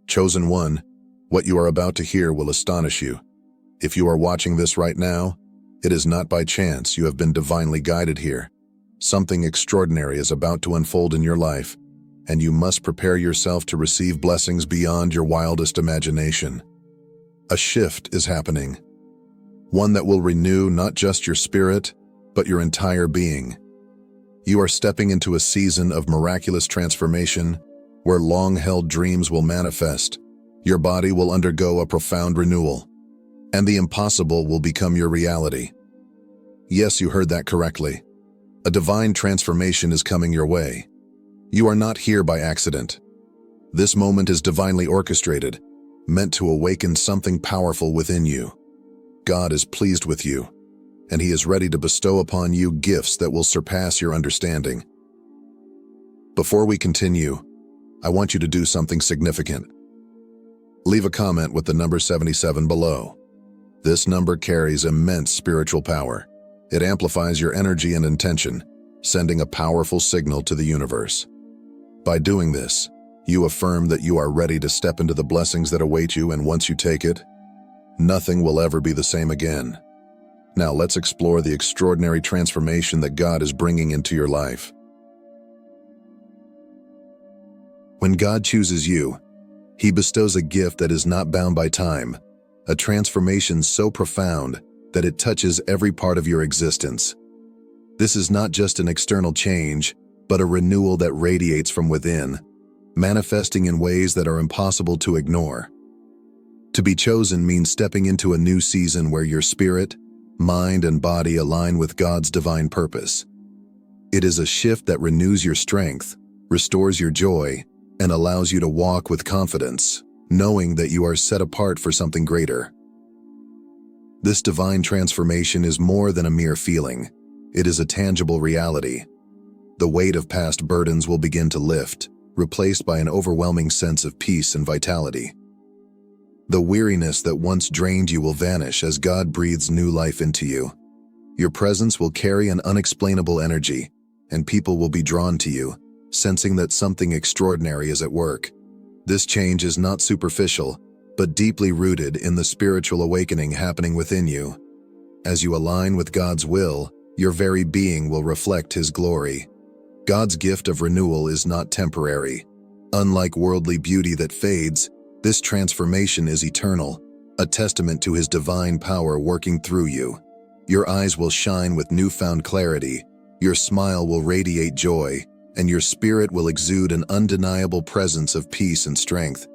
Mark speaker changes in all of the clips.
Speaker 1: Chosen one, what you are about to hear will astonish you. If you are watching this right now, it is not by chance you have been divinely guided here. Something extraordinary is about to unfold in your life, and you must prepare yourself to receive blessings beyond your wildest imagination. A shift is happening, one that will renew not just your spirit, but your entire being. You are stepping into a season of miraculous transformation where long-held dreams will manifest, your body will undergo a profound renewal, and the impossible will become your reality. Yes, you heard that correctly. A divine transformation is coming your way. You are not here by accident. This moment is divinely orchestrated, meant to awaken something powerful within you. God is pleased with you, and He is ready to bestow upon you gifts that will surpass your understanding. Before we continue, I want you to do something significant. Leave a comment with the number 77 below. This number carries immense spiritual power. It amplifies your energy and intention, sending a powerful signal to the universe. By doing this, you affirm that you are ready to step into the blessings that await you, and once you take it, nothing will ever be the same again. Now let's explore the extraordinary transformation that God is bringing into your life. When God chooses you, He bestows a gift that is not bound by time, a transformation so profound that it touches every part of your existence. This is not just an external change, but a renewal that radiates from within, manifesting in ways that are impossible to ignore. To be chosen means stepping into a new season where your spirit, mind, and body align with God's divine purpose. It is a shift that renews your strength, restores your joy, and allows you to walk with confidence, knowing that you are set apart for something greater. This divine transformation is more than a mere feeling. It is a tangible reality. The weight of past burdens will begin to lift, replaced by an overwhelming sense of peace and vitality. The weariness that once drained you will vanish as God breathes new life into you. Your presence will carry an unexplainable energy, and people will be drawn to you, sensing that something extraordinary is at work. This change is not superficial, but deeply rooted in the spiritual awakening happening within you. As you align with God's will, your very being will reflect His glory. God's gift of renewal is not temporary. Unlike worldly beauty that fades, this transformation is eternal, a testament to His divine power working through you. Your eyes will shine with newfound clarity, your smile will radiate joy, and your spirit will exude an undeniable presence of peace and strength.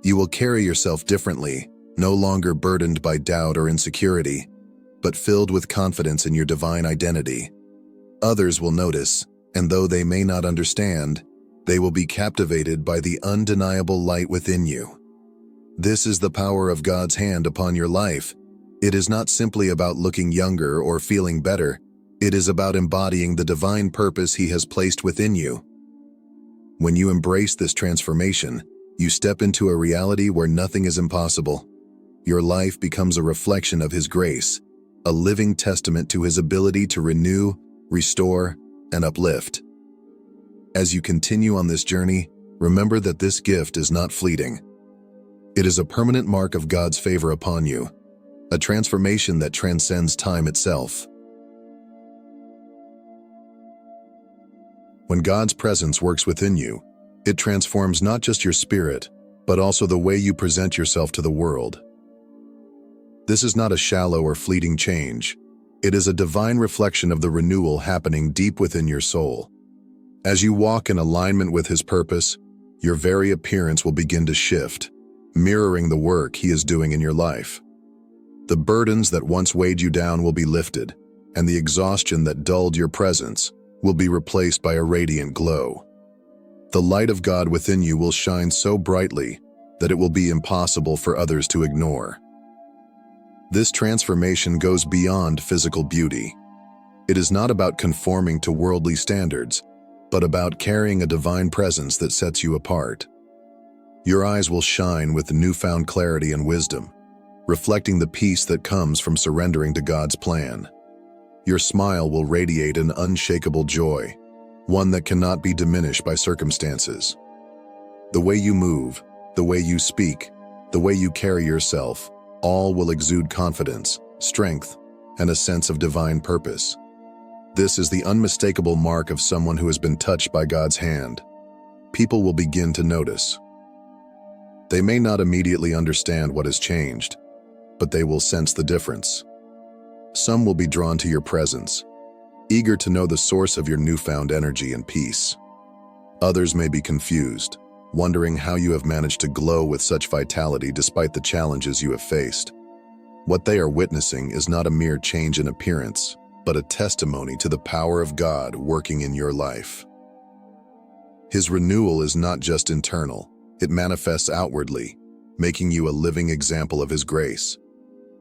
Speaker 1: You will carry yourself differently, no longer burdened by doubt or insecurity, but filled with confidence in your divine identity. Others will notice, and though they may not understand, they will be captivated by the undeniable light within you. This is the power of God's hand upon your life. It is not simply about looking younger or feeling better. It is about embodying the divine purpose He has placed within you. When you embrace this transformation, you step into a reality where nothing is impossible. Your life becomes a reflection of His grace, a living testament to His ability to renew, restore, and uplift. As you continue on this journey, remember that this gift is not fleeting. It is a permanent mark of God's favor upon you, a transformation that transcends time itself. When God's presence works within you, it transforms not just your spirit, but also the way you present yourself to the world. This is not a shallow or fleeting change. It is a divine reflection of the renewal happening deep within your soul. As you walk in alignment with His purpose, your very appearance will begin to shift, mirroring the work He is doing in your life. The burdens that once weighed you down will be lifted, and the exhaustion that dulled your presence will be replaced by a radiant glow. The light of God within you will shine so brightly that it will be impossible for others to ignore. This transformation goes beyond physical beauty. It is not about conforming to worldly standards, but about carrying a divine presence that sets you apart. Your eyes will shine with newfound clarity and wisdom, reflecting the peace that comes from surrendering to God's plan. Your smile will radiate an unshakable joy, one that cannot be diminished by circumstances. The way you move, The way you speak, the way you carry yourself, all will exude confidence, strength, and a sense of divine purpose. This is the unmistakable mark of someone who has been touched by God's hand. People will begin to notice. They may not immediately understand what has changed, but they will sense the difference. Some will be drawn to your presence, eager to know the source of your newfound energy and peace. Others may be confused, wondering how you have managed to glow with such vitality despite the challenges you have faced. What they are witnessing is not a mere change in appearance, but a testimony to the power of God working in your life. His renewal is not just internal, it manifests outwardly, making you a living example of His grace.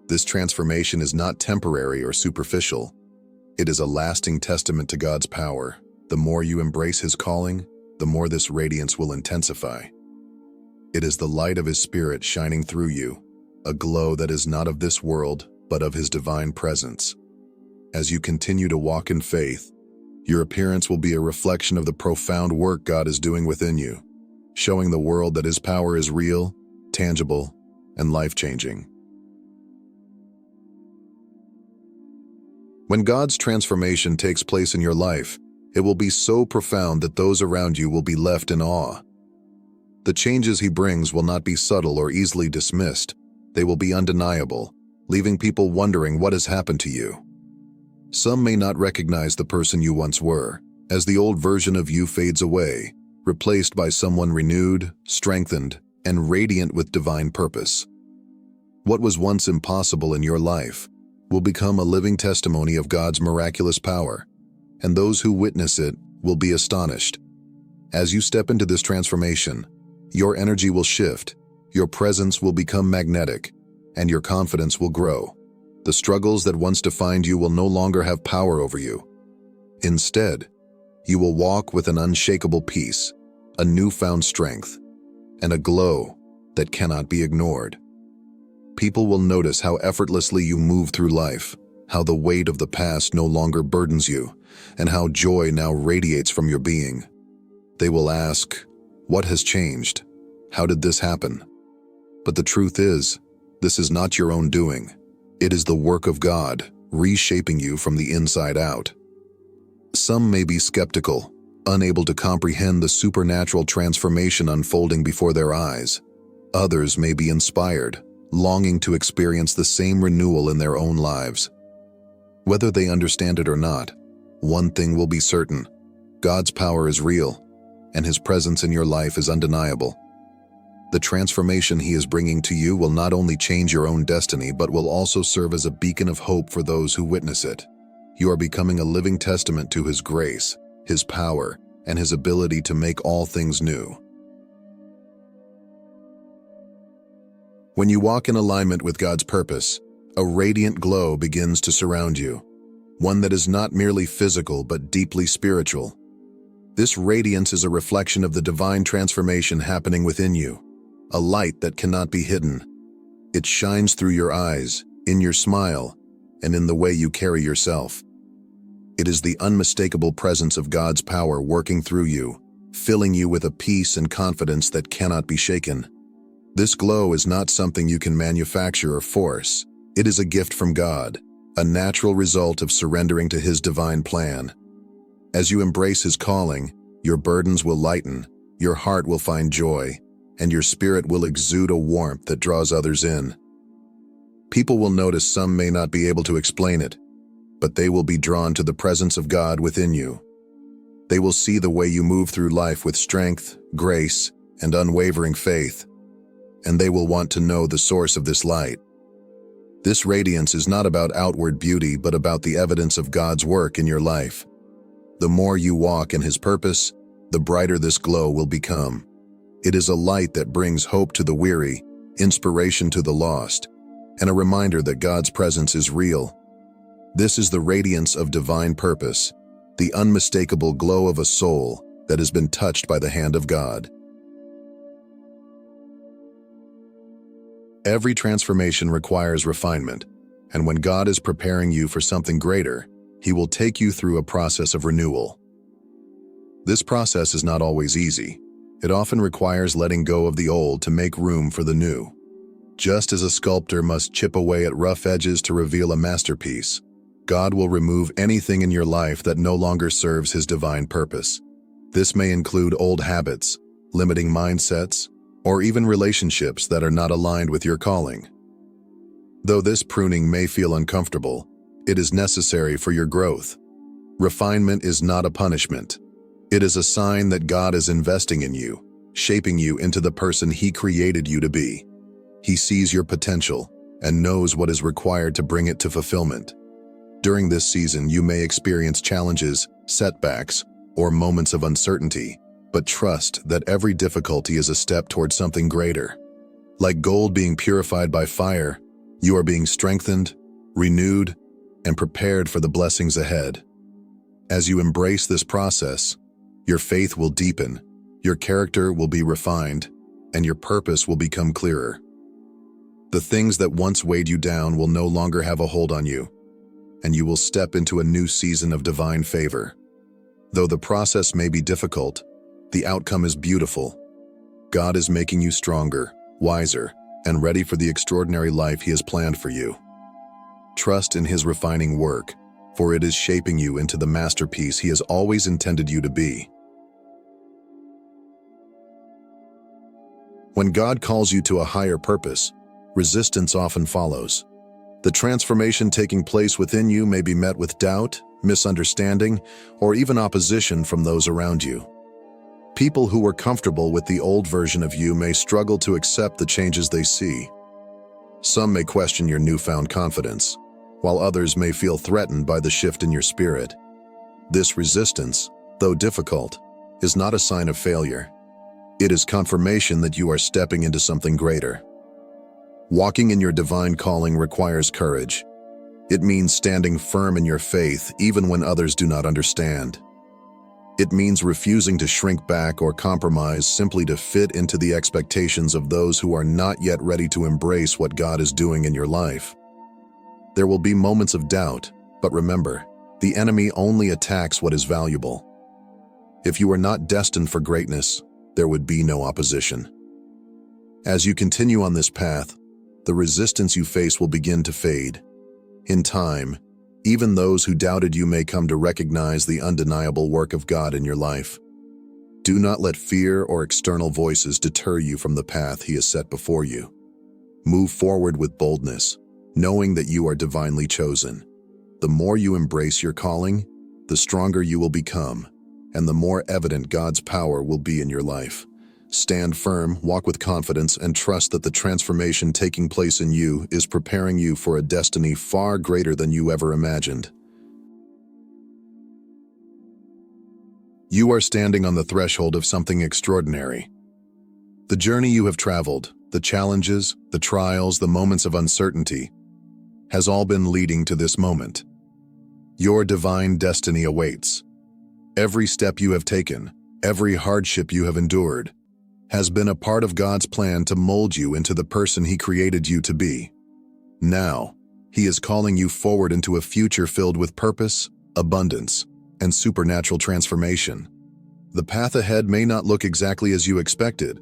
Speaker 1: This transformation is not temporary or superficial. It is a lasting testament to God's power. The more you embrace His calling, the more this radiance will intensify. It is the light of His Spirit shining through you, a glow that is not of this world, but of His divine presence. As you continue to walk in faith, your appearance will be a reflection of the profound work God is doing within you, showing the world that His power is real, tangible, and life-changing. When God's transformation takes place in your life, it will be so profound that those around you will be left in awe. The changes He brings will not be subtle or easily dismissed. They will be undeniable, leaving people wondering what has happened to you. Some may not recognize the person you once were, as the old version of you fades away, replaced by someone renewed, strengthened, and radiant with divine purpose. What was once impossible in your life will become a living testimony of God's miraculous power, and those who witness it will be astonished. As you step into this transformation, your energy will shift, your presence will become magnetic, and your confidence will grow. The struggles that once defined you will no longer have power over you. Instead, you will walk with an unshakable peace, a newfound strength, and a glow that cannot be ignored. People will notice how effortlessly you move through life, how the weight of the past no longer burdens you, and how joy now radiates from your being. They will ask, "What has changed? How did this happen?" But the truth is, this is not your own doing. It is the work of God, reshaping you from the inside out. Some may be skeptical, unable to comprehend the supernatural transformation unfolding before their eyes. Others may be inspired, longing to experience the same renewal in their own lives. Whether they understand it or not, one thing will be certain: God's power is real, and His presence in your life is undeniable. The transformation He is bringing to you will not only change your own destiny, but will also serve as a beacon of hope for those who witness it. You are becoming a living testament to His grace, His power, and His ability to make all things new. When you walk in alignment with God's purpose, a radiant glow begins to surround you, one that is not merely physical but deeply spiritual. This radiance is a reflection of the divine transformation happening within you, a light that cannot be hidden. It shines through your eyes, in your smile, and in the way you carry yourself. It is the unmistakable presence of God's power working through you, filling you with a peace and confidence that cannot be shaken. This glow is not something you can manufacture or force. It is a gift from God, a natural result of surrendering to His divine plan. As you embrace His calling, your burdens will lighten, your heart will find joy, and your spirit will exude a warmth that draws others in. People will notice some may not be able to explain it, but they will be drawn to the presence of God within you. They will see the way you move through life with strength, grace, and unwavering faith, and they will want to know the source of this light. This radiance is not about outward beauty, but about the evidence of God's work in your life. The more you walk in His purpose, the brighter this glow will become. It is a light that brings hope to the weary, inspiration to the lost, and a reminder that God's presence is real. This is the radiance of divine purpose, the unmistakable glow of a soul that has been touched by the hand of God. Every transformation requires refinement, and when God is preparing you for something greater, He will take you through a process of renewal. This process is not always easy. It often requires letting go of the old to make room for the new. Just as a sculptor must chip away at rough edges to reveal a masterpiece, God will remove anything in your life that no longer serves His divine purpose. This may include old habits, limiting mindsets, or even relationships that are not aligned with your calling. Though this pruning may feel uncomfortable, it is necessary for your growth. Refinement is not a punishment. It is a sign that God is investing in you, shaping you into the person He created you to be. He sees your potential and knows what is required to bring it to fulfillment. During this season, you may experience challenges, setbacks, or moments of uncertainty, but trust that every difficulty is a step toward something greater. Like gold being purified by fire, you are being strengthened, renewed, and prepared for the blessings ahead. As you embrace this process, your faith will deepen, your character will be refined, and your purpose will become clearer. The things that once weighed you down will no longer have a hold on you, and you will step into a new season of divine favor. Though the process may be difficult, the outcome is beautiful. God is making you stronger, wiser, and ready for the extraordinary life He has planned for you. Trust in His refining work, for it is shaping you into the masterpiece He has always intended you to be. When God calls you to a higher purpose, resistance often follows. The transformation taking place within you may be met with doubt, misunderstanding, or even opposition from those around you. People who were comfortable with the old version of you may struggle to accept the changes they see. Some may question your newfound confidence, while others may feel threatened by the shift in your spirit. This resistance, though difficult, is not a sign of failure. It is confirmation that you are stepping into something greater. Walking in your divine calling requires courage. It means standing firm in your faith even when others do not understand. It means refusing to shrink back or compromise simply to fit into the expectations of those who are not yet ready to embrace what God is doing in your life. There will be moments of doubt, but remember, the enemy only attacks what is valuable. If you are not destined for greatness, there would be no opposition. As you continue on this path, the resistance you face will begin to fade. In time, even those who doubted you may come to recognize the undeniable work of God in your life. Do not let fear or external voices deter you from the path He has set before you. Move forward with boldness, knowing that you are divinely chosen. The more you embrace your calling, the stronger you will become, and the more evident God's power will be in your life. Stand firm, walk with confidence, and trust that the transformation taking place in you is preparing you for a destiny far greater than you ever imagined. You are standing on the threshold of something extraordinary. The journey you have traveled, the challenges, the trials, the moments of uncertainty, has all been leading to this moment. Your divine destiny awaits. Every step you have taken, every hardship you have endured, has been a part of God's plan to mold you into the person He created you to be. Now, He is calling you forward into a future filled with purpose, abundance, and supernatural transformation. The path ahead may not look exactly as you expected,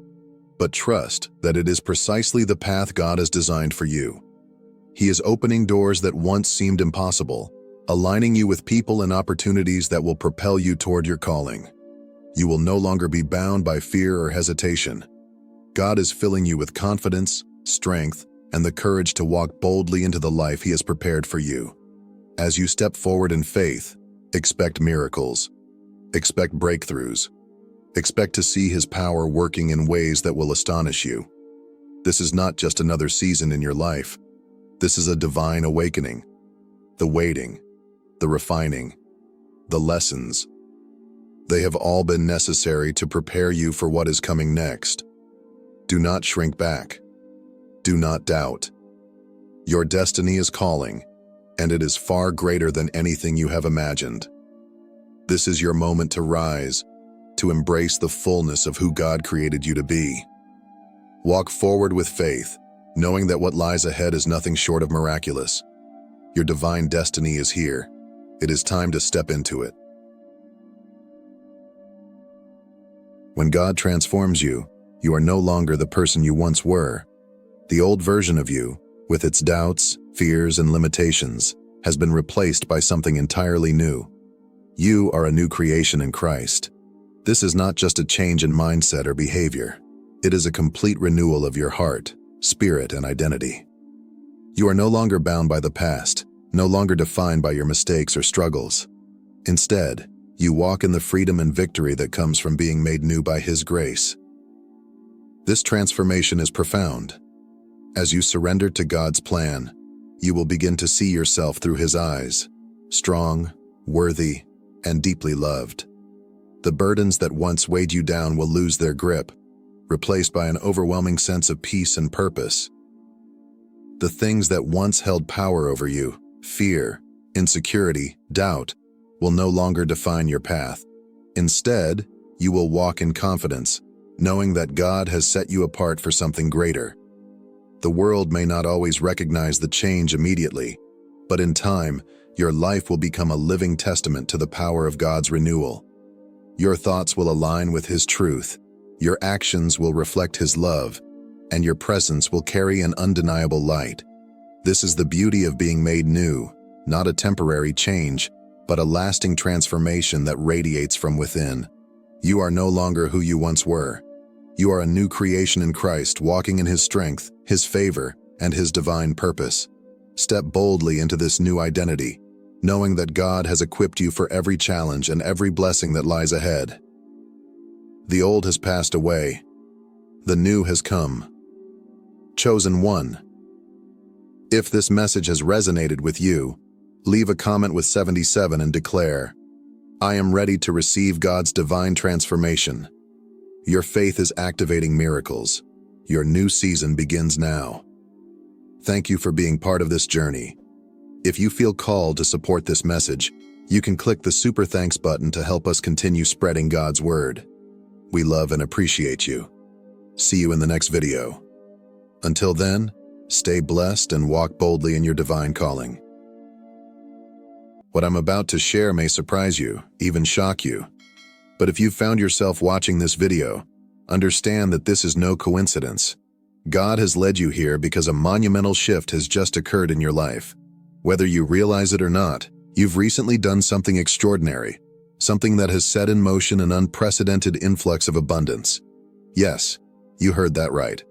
Speaker 1: but trust that it is precisely the path God has designed for you. He is opening doors that once seemed impossible, aligning you with people and opportunities that will propel you toward your calling. You will no longer be bound by fear or hesitation. God is filling you with confidence, strength, and the courage to walk boldly into the life He has prepared for you. As you step forward in faith, expect miracles. Expect breakthroughs. Expect to see His power working in ways that will astonish you. This is not just another season in your life. This is a divine awakening. The waiting, the refining, the lessons, they have all been necessary to prepare you for what is coming next. Do not shrink back. Do not doubt. Your destiny is calling, and it is far greater than anything you have imagined. This is your moment to rise, to embrace the fullness of who God created you to be. Walk forward with faith, knowing that what lies ahead is nothing short of miraculous. Your divine destiny is here. It is time to step into it. When God transforms you, you are no longer the person you once were. The old version of you, with its doubts, fears, and limitations, has been replaced by something entirely new. You are a new creation in Christ. This is not just a change in mindset or behavior. It is a complete renewal of your heart, spirit, and identity. You are no longer bound by the past, no longer defined by your mistakes or struggles. Instead, you walk in the freedom and victory that comes from being made new by His grace. This transformation is profound. As you surrender to God's plan, you will begin to see yourself through His eyes, strong, worthy, and deeply loved. The burdens that once weighed you down will lose their grip, replaced by an overwhelming sense of peace and purpose. The things that once held power over you, fear, insecurity, doubt, will no longer define your path. Instead, you will walk in confidence, knowing that God has set you apart for something greater. The world may not always recognize the change immediately, but in time, your life will become a living testament to the power of God's renewal. Your thoughts will align with His truth, your actions will reflect His love, and your presence will carry an undeniable light. This is the beauty of being made new, not a temporary change, but a lasting transformation that radiates from within. You are no longer who you once were. You are a new creation in Christ, walking in His strength, His favor, and His divine purpose. Step boldly into this new identity, knowing that God has equipped you for every challenge and every blessing that lies ahead. The old has passed away. The new has come. Chosen one. If this message has resonated with you, leave a comment with 77 and declare, "I am ready to receive God's divine transformation." Your faith is activating miracles. Your new season begins now. Thank you for being part of this journey. If you feel called to support this message, you can click the Super Thanks button to help us continue spreading God's word. We love and appreciate you. See you in the next video. Until then, stay blessed and walk boldly in your divine calling. What I'm about to share may surprise you, even shock you. But if you've found yourself watching this video, understand that this is no coincidence. God has led you here because a monumental shift has just occurred in your life. Whether you realize it or not, you've recently done something extraordinary, something that has set in motion an unprecedented influx of abundance. Yes, you heard that right.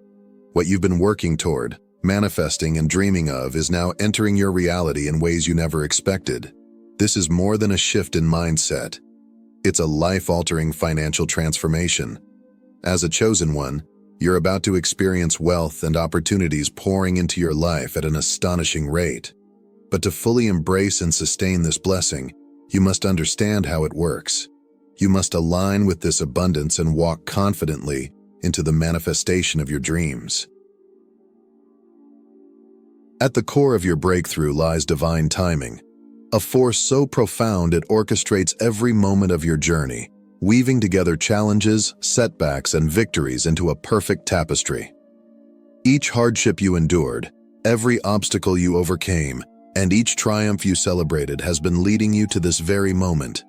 Speaker 1: What you've been working toward, manifesting, and dreaming of is now entering your reality in ways you never expected. This is more than a shift in mindset. It's a life-altering financial transformation. As a chosen one, you're about to experience wealth and opportunities pouring into your life at an astonishing rate. But to fully embrace and sustain this blessing, you must understand how it works. You must align with this abundance and walk confidently into the manifestation of your dreams. At the core of your breakthrough lies divine timing, a force so profound it orchestrates every moment of your journey, weaving together challenges, setbacks, and victories into a perfect tapestry. Each hardship you endured, every obstacle you overcame, and each triumph you celebrated has been leading you to this very moment.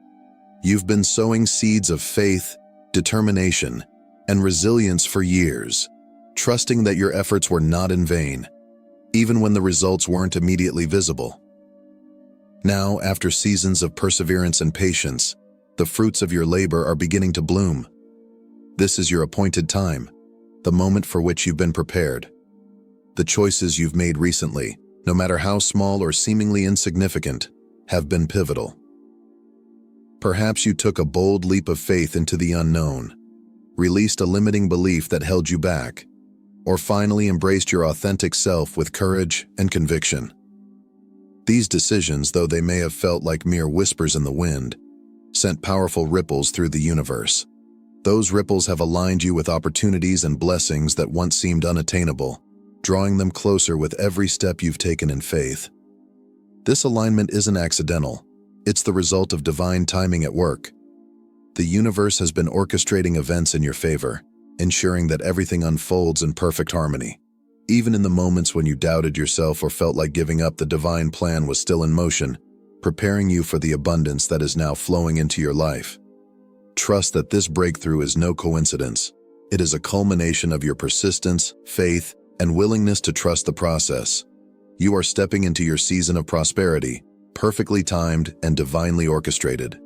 Speaker 1: You've been sowing seeds of faith, determination, and resilience for years, trusting that your efforts were not in vain, even when the results weren't immediately visible. Now, after seasons of perseverance and patience, the fruits of your labor are beginning to bloom. This is your appointed time, the moment for which you've been prepared. The choices you've made recently, no matter how small or seemingly insignificant, have been pivotal. Perhaps you took a bold leap of faith into the unknown, released a limiting belief that held you back, or finally embraced your authentic self with courage and conviction. These decisions, though they may have felt like mere whispers in the wind, sent powerful ripples through the universe. Those ripples have aligned you with opportunities and blessings that once seemed unattainable, drawing them closer with every step you've taken in faith. This alignment isn't accidental. It's the result of divine timing at work. The universe has been orchestrating events in your favor, ensuring that everything unfolds in perfect harmony. Even in the moments when you doubted yourself or felt like giving up, the divine plan was still in motion, preparing you for the abundance that is now flowing into your life. Trust that this breakthrough is no coincidence. It is a culmination of your persistence, faith, and willingness to trust the process. You are stepping into your season of prosperity, perfectly timed and divinely orchestrated.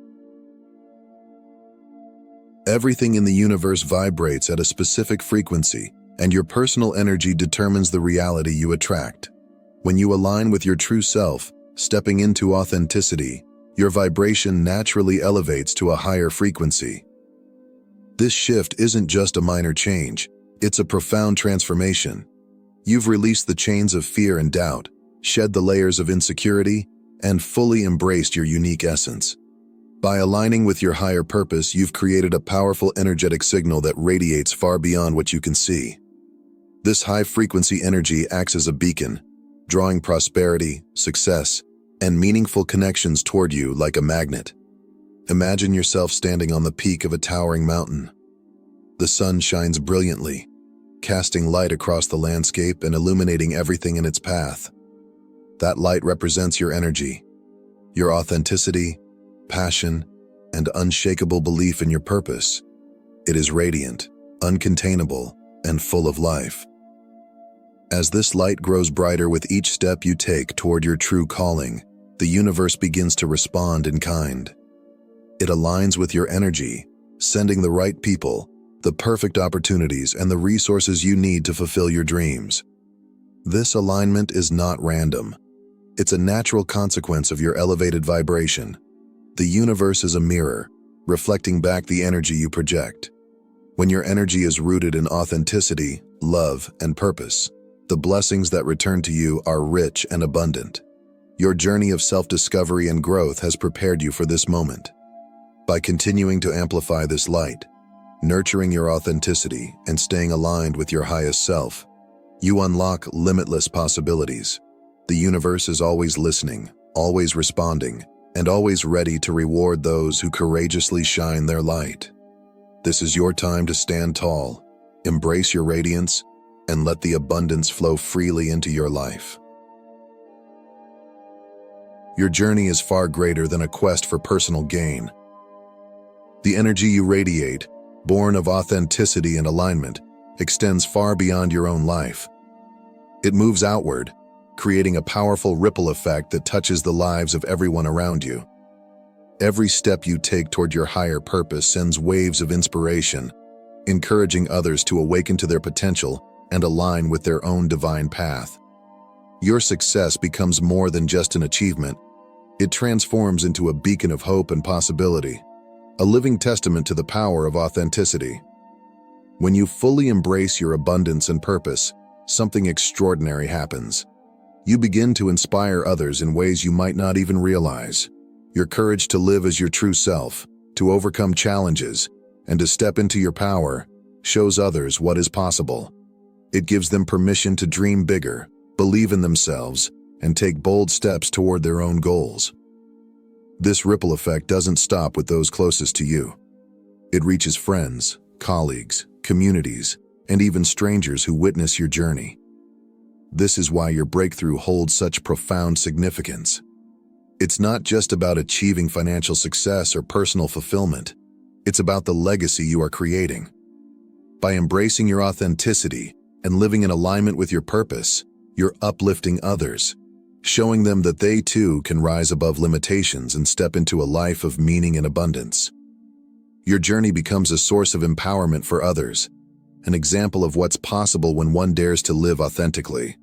Speaker 1: Everything in the universe vibrates at a specific frequency, and your personal energy determines the reality you attract. When you align with your true self, stepping into authenticity, your vibration naturally elevates to a higher frequency. This shift isn't just a minor change, it's a profound transformation. You've released the chains of fear and doubt, shed the layers of insecurity, and fully embraced your unique essence. By aligning with your higher purpose, you've created a powerful energetic signal that radiates far beyond what you can see. This high-frequency energy acts as a beacon, drawing prosperity, success, and meaningful connections toward you like a magnet. Imagine yourself standing on the peak of a towering mountain. The sun shines brilliantly, casting light across the landscape and illuminating everything in its path. That light represents your energy, your authenticity, passion, and unshakable belief in your purpose. It is radiant, uncontainable, and full of life. As this light grows brighter with each step you take toward your true calling, the universe begins to respond in kind. It aligns with your energy, sending the right people, the perfect opportunities, and the resources you need to fulfill your dreams. This alignment is not random. It's a natural consequence of your elevated vibration. The universe is a mirror, reflecting back the energy you project. When your energy is rooted in authenticity, love, and purpose, the blessings that return to you are rich and abundant. Your journey of self-discovery and growth has prepared you for this moment. By continuing to amplify this light, nurturing your authenticity, and staying aligned with your highest self, you unlock limitless possibilities. The universe is always listening, always responding, and always ready to reward those who courageously shine their light. This is your time to stand tall, embrace your radiance, and let the abundance flow freely into your life. Your journey is far greater than a quest for personal gain. The energy you radiate, born of authenticity and alignment, extends far beyond your own life. It moves outward, creating a powerful ripple effect that touches the lives of everyone around you. Every step you take toward your higher purpose sends waves of inspiration, encouraging others to awaken to their potential and align with their own divine path. Your success becomes more than just an achievement. It transforms into a beacon of hope and possibility, a living testament to the power of authenticity. When you fully embrace your abundance and purpose, something extraordinary happens. You begin to inspire others in ways you might not even realize. Your courage to live as your true self, to overcome challenges, and to step into your power shows others what is possible. It gives them permission to dream bigger, believe in themselves, and take bold steps toward their own goals. This ripple effect doesn't stop with those closest to you. It reaches friends, colleagues, communities, and even strangers who witness your journey. This is why your breakthrough holds such profound significance. It's not just about achieving financial success or personal fulfillment. It's about the legacy you are creating. By embracing your authenticity and living in alignment with your purpose, you're uplifting others, showing them that they too can rise above limitations and step into a life of meaning and abundance. Your journey becomes a source of empowerment for others, an example of what's possible when one dares to live authentically.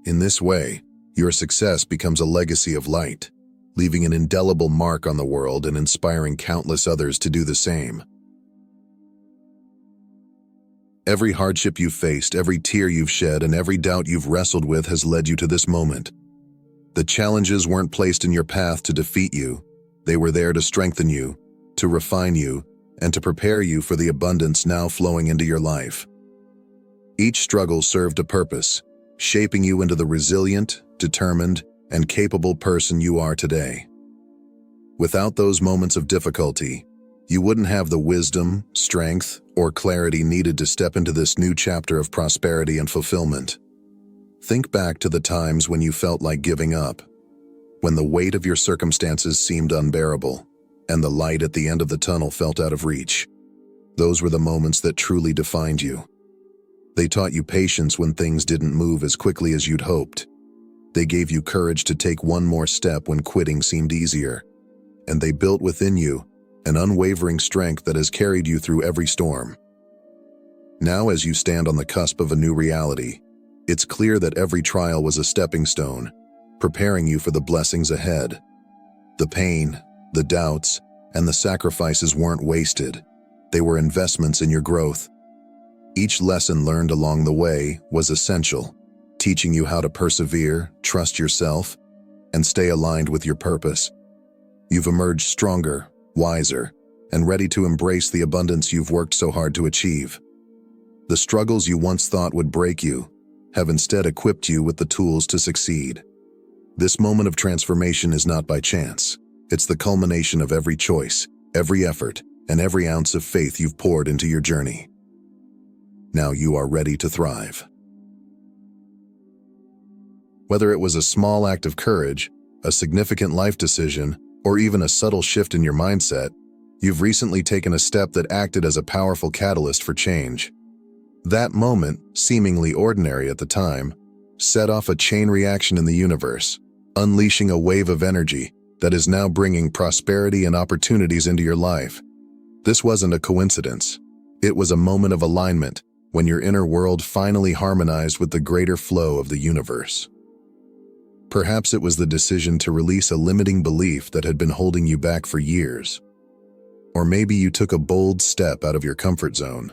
Speaker 1: In this way, your success becomes a legacy of light, leaving an indelible mark on the world and inspiring countless others to do the same. Every hardship you've faced, every tear you've shed, and every doubt you've wrestled with has led you to this moment. The challenges weren't placed in your path to defeat you. They were there to strengthen you, to refine you, and to prepare you for the abundance now flowing into your life. Each struggle served a purpose, shaping you into the resilient, determined, and capable person you are today. Without those moments of difficulty, you wouldn't have the wisdom, strength, or clarity needed to step into this new chapter of prosperity and fulfillment. Think back to the times when you felt like giving up, when the weight of your circumstances seemed unbearable, and the light at the end of the tunnel felt out of reach. Those were the moments that truly defined you. They taught you patience when things didn't move as quickly as you'd hoped. They gave you courage to take one more step when quitting seemed easier. And they built within you an unwavering strength that has carried you through every storm. Now, as you stand on the cusp of a new reality, it's clear that every trial was a stepping stone, preparing you for the blessings ahead. The pain, the doubts, and the sacrifices weren't wasted. They were investments in your growth. Each lesson learned along the way was essential, teaching you how to persevere, trust yourself, and stay aligned with your purpose. You've emerged stronger, wiser, and ready to embrace the abundance you've worked so hard to achieve. The struggles you once thought would break you have instead equipped you with the tools to succeed. This moment of transformation is not by chance. It's the culmination of every choice, every effort, and every ounce of faith you've poured into your journey. Now you are ready to thrive. Whether it was a small act of courage, a significant life decision, or even a subtle shift in your mindset, you've recently taken a step that acted as a powerful catalyst for change. That moment, seemingly ordinary at the time, set off a chain reaction in the universe, unleashing a wave of energy that is now bringing prosperity and opportunities into your life. This wasn't a coincidence. It was a moment of alignment when your inner world finally harmonized with the greater flow of the universe. Perhaps it was the decision to release a limiting belief that had been holding you back for years. Or maybe you took a bold step out of your comfort zone,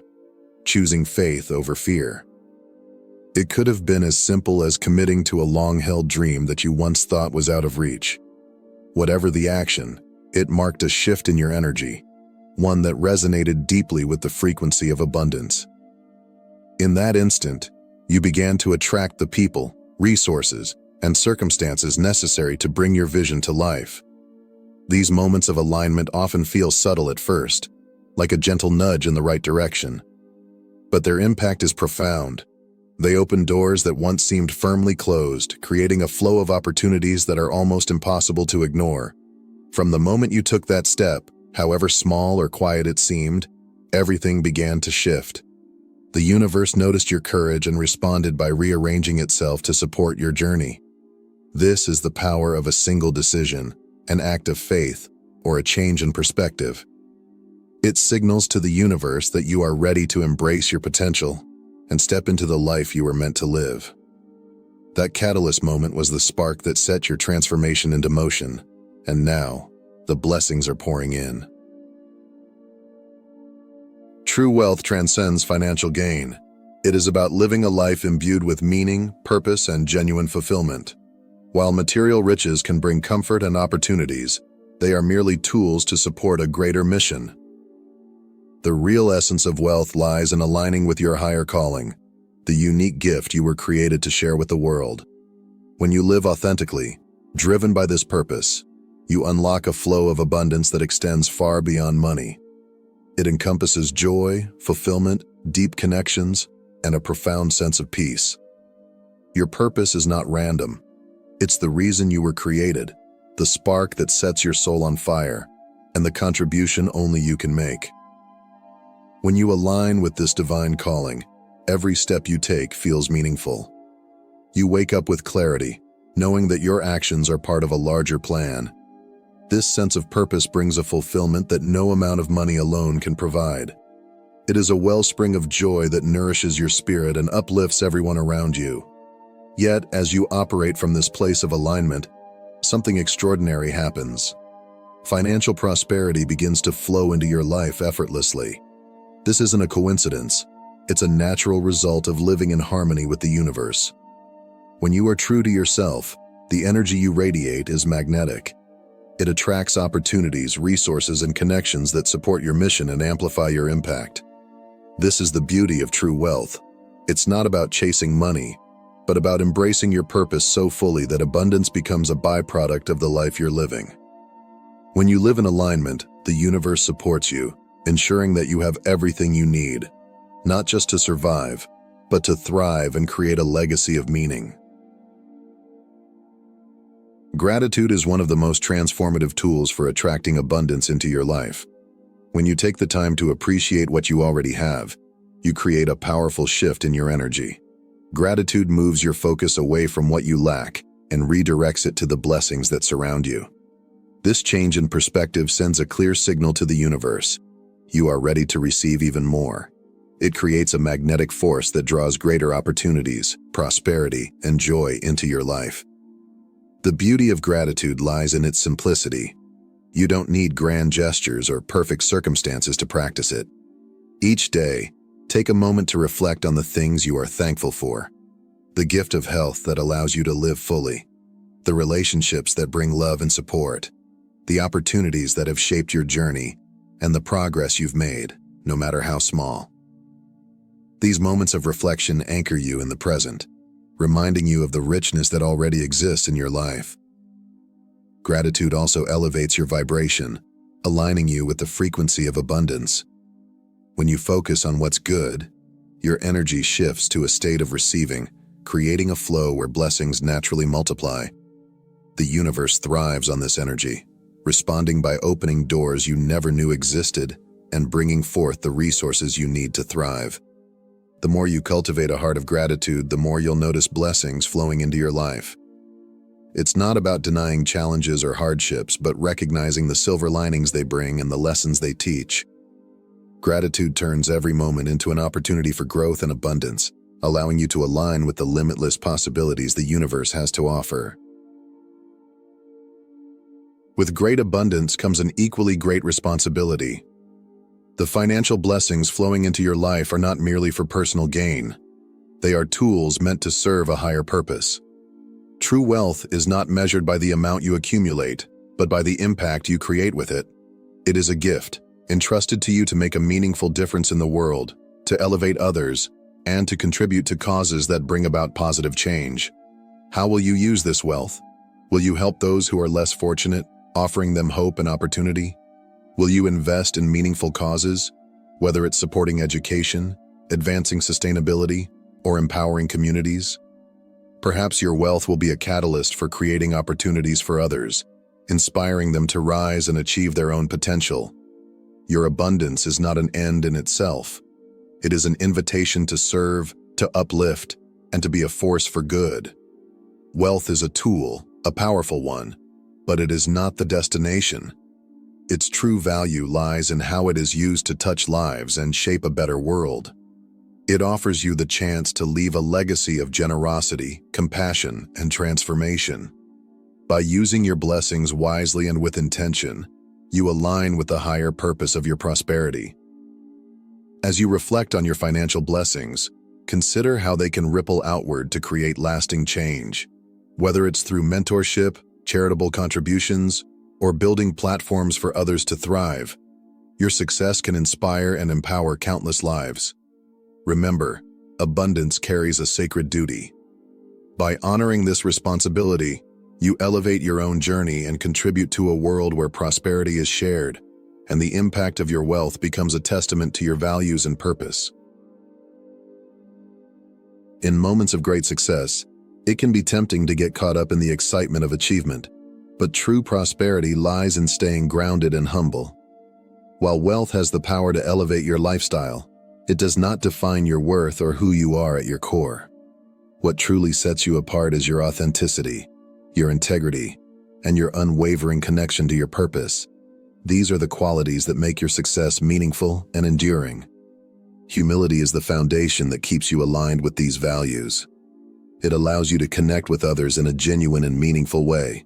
Speaker 1: choosing faith over fear. It could have been as simple as committing to a long-held dream that you once thought was out of reach. Whatever the action, it marked a shift in your energy, one that resonated deeply with the frequency of abundance. In that instant, you began to attract the people, resources, and circumstances necessary to bring your vision to life. These moments of alignment often feel subtle at first, like a gentle nudge in the right direction. But their impact is profound. They open doors that once seemed firmly closed, creating a flow of opportunities that are almost impossible to ignore. From the moment you took that step, however small or quiet it seemed, everything began to shift. The universe noticed your courage and responded by rearranging itself to support your journey. This is the power of a single decision, an act of faith, or a change in perspective. It signals to the universe that you are ready to embrace your potential and step into the life you were meant to live. That catalyst moment was the spark that set your transformation into motion, and now, the blessings are pouring in. True wealth transcends financial gain. It is about living a life imbued with meaning, purpose, and genuine fulfillment. While material riches can bring comfort and opportunities, they are merely tools to support a greater mission. The real essence of wealth lies in aligning with your higher calling, the unique gift you were created to share with the world. When you live authentically, driven by this purpose, you unlock a flow of abundance that extends far beyond money. It encompasses joy, fulfillment, deep connections, and a profound sense of peace. Your purpose is not random. It's the reason you were created, the spark that sets your soul on fire, and the contribution only you can make. When you align with this divine calling, every step you take feels meaningful. You wake up with clarity, knowing that your actions are part of a larger plan. This sense of purpose brings a fulfillment that no amount of money alone can provide. It is a wellspring of joy that nourishes your spirit and uplifts everyone around you. Yet, as you operate from this place of alignment, something extraordinary happens. Financial prosperity begins to flow into your life effortlessly. This isn't a coincidence. It's a natural result of living in harmony with the universe. When you are true to yourself, the energy you radiate is magnetic. It attracts opportunities, resources, and connections that support your mission and amplify your impact. This is the beauty of true wealth. It's not about chasing money, but about embracing your purpose so fully that abundance becomes a byproduct of the life you're living. When you live in alignment, the universe supports you, ensuring that you have everything you need, not just to survive, but to thrive and create a legacy of meaning. Gratitude is one of the most transformative tools for attracting abundance into your life. When you take the time to appreciate what you already have, you create a powerful shift in your energy. Gratitude moves your focus away from what you lack and redirects it to the blessings that surround you. This change in perspective sends a clear signal to the universe. You are ready to receive even more. It creates a magnetic force that draws greater opportunities, prosperity, and joy into your life. The beauty of gratitude lies in its simplicity. You don't need grand gestures or perfect circumstances to practice it. Each day, take a moment to reflect on the things you are thankful for. The gift of health that allows you to live fully. The relationships that bring love and support. The opportunities that have shaped your journey, and the progress you've made, no matter how small. These moments of reflection anchor you in the present, reminding you of the richness that already exists in your life. Gratitude also elevates your vibration, aligning you with the frequency of abundance. When you focus on what's good, your energy shifts to a state of receiving, creating a flow where blessings naturally multiply. The universe thrives on this energy, responding by opening doors you never knew existed and bringing forth the resources you need to thrive. The more you cultivate a heart of gratitude, the more you'll notice blessings flowing into your life. It's not about denying challenges or hardships, but recognizing the silver linings they bring and the lessons they teach. Gratitude turns every moment into an opportunity for growth and abundance, allowing you to align with the limitless possibilities the universe has to offer. With great abundance comes an equally great responsibility. The financial blessings flowing into your life are not merely for personal gain. They are tools meant to serve a higher purpose. True wealth is not measured by the amount you accumulate, but by the impact you create with it. It is a gift, entrusted to you to make a meaningful difference in the world, to elevate others, and to contribute to causes that bring about positive change. How will you use this wealth? Will you help those who are less fortunate, offering them hope and opportunity? Will you invest in meaningful causes, whether it's supporting education, advancing sustainability, or empowering communities? Perhaps your wealth will be a catalyst for creating opportunities for others, inspiring them to rise and achieve their own potential. Your abundance is not an end in itself. It is an invitation to serve, to uplift, and to be a force for good. Wealth is a tool, a powerful one, but it is not the destination. Its true value lies in how it is used to touch lives and shape a better world. It offers you the chance to leave a legacy of generosity, compassion, and transformation. By using your blessings wisely and with intention, you align with the higher purpose of your prosperity. As you reflect on your financial blessings, consider how they can ripple outward to create lasting change. Whether it's through mentorship, charitable contributions, or building platforms for others to thrive, your success can inspire and empower countless lives. Remember, abundance carries a sacred duty. By honoring this responsibility, you elevate your own journey and contribute to a world where prosperity is shared, and the impact of your wealth becomes a testament to your values and purpose. In moments of great success, it can be tempting to get caught up in the excitement of achievement, but true prosperity lies in staying grounded and humble. While wealth has the power to elevate your lifestyle, it does not define your worth or who you are at your core. What truly sets you apart is your authenticity, your integrity, and your unwavering connection to your purpose. These are the qualities that make your success meaningful and enduring. Humility is the foundation that keeps you aligned with these values. It allows you to connect with others in a genuine and meaningful way,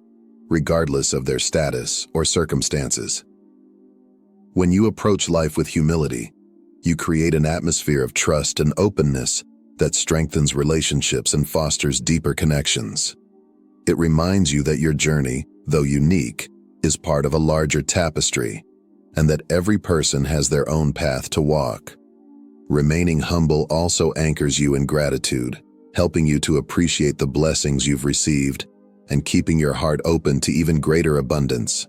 Speaker 1: regardless of their status or circumstances. When you approach life with humility, you create an atmosphere of trust and openness that strengthens relationships and fosters deeper connections. It reminds you that your journey, though unique, is part of a larger tapestry, and that every person has their own path to walk. Remaining humble also anchors you in gratitude, helping you to appreciate the blessings you've received and keeping your heart open to even greater abundance.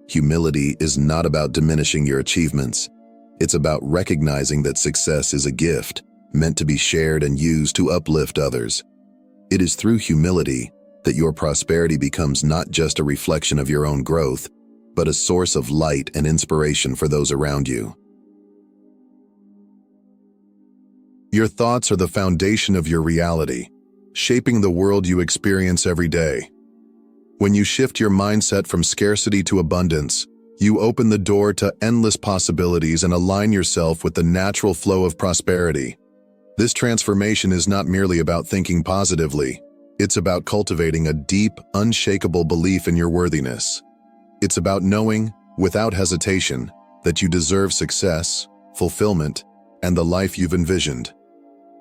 Speaker 1: Humility is not about diminishing your achievements. It's about recognizing that success is a gift, meant to be shared and used to uplift others. It is through humility that your prosperity becomes not just a reflection of your own growth, but a source of light and inspiration for those around you. Your thoughts are the foundation of your reality, shaping the world you experience every day. When you shift your mindset from scarcity to abundance, you open the door to endless possibilities and align yourself with the natural flow of prosperity. This transformation is not merely about thinking positively, it's about cultivating a deep, unshakable belief in your worthiness. It's about knowing, without hesitation, that you deserve success, fulfillment, and the life you've envisioned.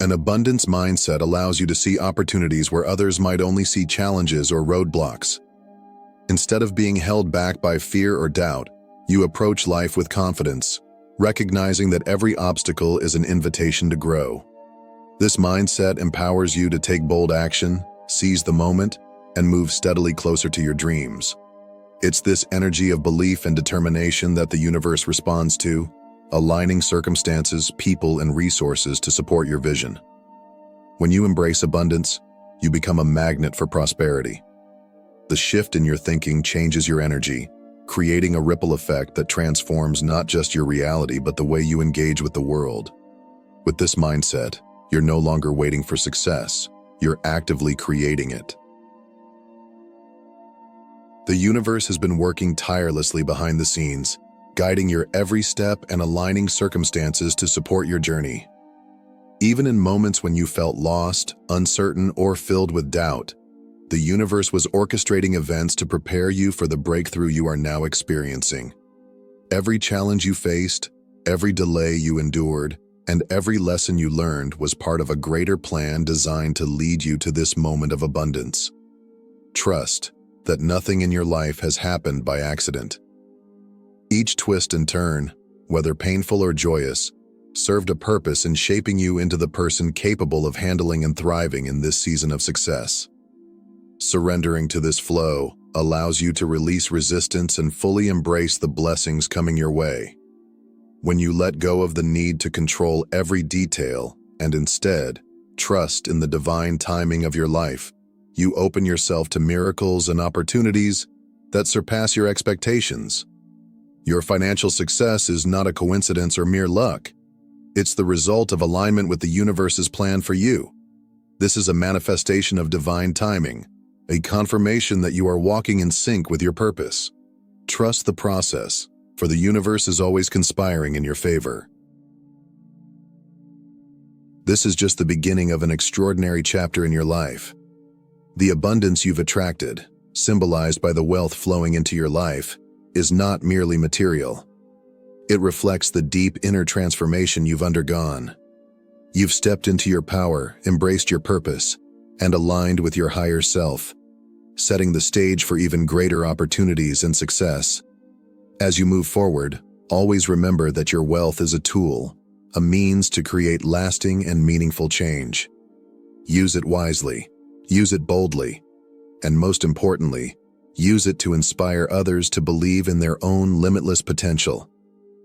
Speaker 1: An abundance mindset allows you to see opportunities where others might only see challenges or roadblocks. Instead of being held back by fear or doubt, you approach life with confidence, recognizing that every obstacle is an invitation to grow. This mindset empowers you to take bold action, seize the moment, and move steadily closer to your dreams. It's this energy of belief and determination that the universe responds to, aligning circumstances, people, and resources to support your vision. When you embrace abundance, you become a magnet for prosperity. The shift in your thinking changes your energy, creating a ripple effect that transforms not just your reality but the way you engage with the world. With this mindset, you're no longer waiting for success, you're actively creating it. The universe has been working tirelessly behind the scenes, guiding your every step and aligning circumstances to support your journey. Even in moments when you felt lost, uncertain, or filled with doubt, the universe was orchestrating events to prepare you for the breakthrough you are now experiencing. Every challenge you faced, every delay you endured, and every lesson you learned was part of a greater plan designed to lead you to this moment of abundance. Trust that nothing in your life has happened by accident. Each twist and turn, whether painful or joyous, served a purpose in shaping you into the person capable of handling and thriving in this season of success. Surrendering to this flow allows you to release resistance and fully embrace the blessings coming your way. When you let go of the need to control every detail and instead trust in the divine timing of your life, you open yourself to miracles and opportunities that surpass your expectations. Your financial success is not a coincidence or mere luck. It's the result of alignment with the universe's plan for you. This is a manifestation of divine timing, a confirmation that you are walking in sync with your purpose. Trust the process, for the universe is always conspiring in your favor. This is just the beginning of an extraordinary chapter in your life. The abundance you've attracted, symbolized by the wealth flowing into your life, is not merely material. It reflects the deep inner transformation you've undergone. You've stepped into your power, embraced your purpose, and aligned with your higher self, setting the stage for even greater opportunities and success. As you move forward, always remember that your wealth is a tool, a means to create lasting and meaningful change. Use it wisely, use it boldly, and most importantly, use it to inspire others to believe in their own limitless potential.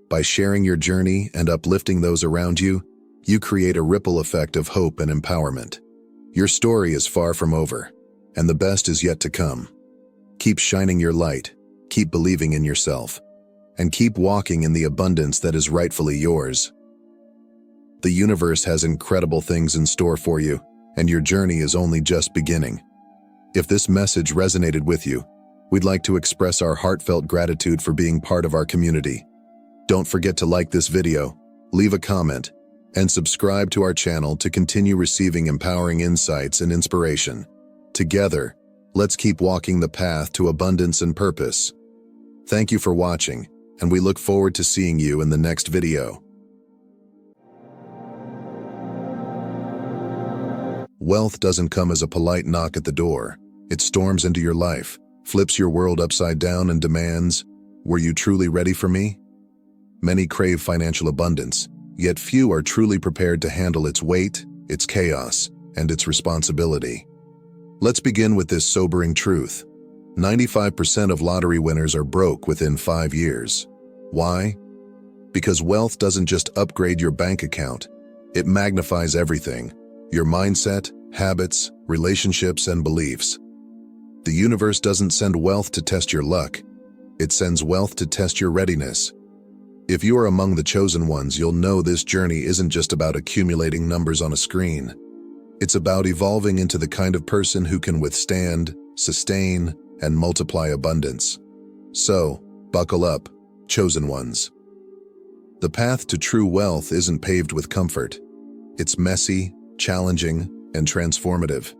Speaker 1: By sharing your journey and uplifting those around you, you create a ripple effect of hope and empowerment. Your story is far from over, and the best is yet to come. Keep shining your light, keep believing in yourself, and keep walking in the abundance that is rightfully yours. The universe has incredible things in store for you, and your journey is only just beginning. If this message resonated with you, we'd like to express our heartfelt gratitude for being part of our community. Don't forget to like this video, leave a comment, and subscribe to our channel to continue receiving empowering insights and inspiration. Together, let's keep walking the path to abundance and purpose. Thank you for watching, and we look forward to seeing you in the next video. Wealth doesn't come as a polite knock at the door. It storms into your life, flips your world upside down, and demands, "Were you truly ready for me?" Many crave financial abundance, yet few are truly prepared to handle its weight, its chaos, and its responsibility. Let's begin with this sobering truth. 95% of lottery winners are broke within 5 years. Why? Because wealth doesn't just upgrade your bank account, it magnifies everything: your mindset, habits, relationships, and beliefs. The universe doesn't send wealth to test your luck. It sends wealth to test your readiness. If you are among the chosen ones, you'll know this journey isn't just about accumulating numbers on a screen. It's about evolving into the kind of person who can withstand, sustain, and multiply abundance. So, buckle up, chosen ones. The path to true wealth isn't paved with comfort. It's messy, challenging, and transformative.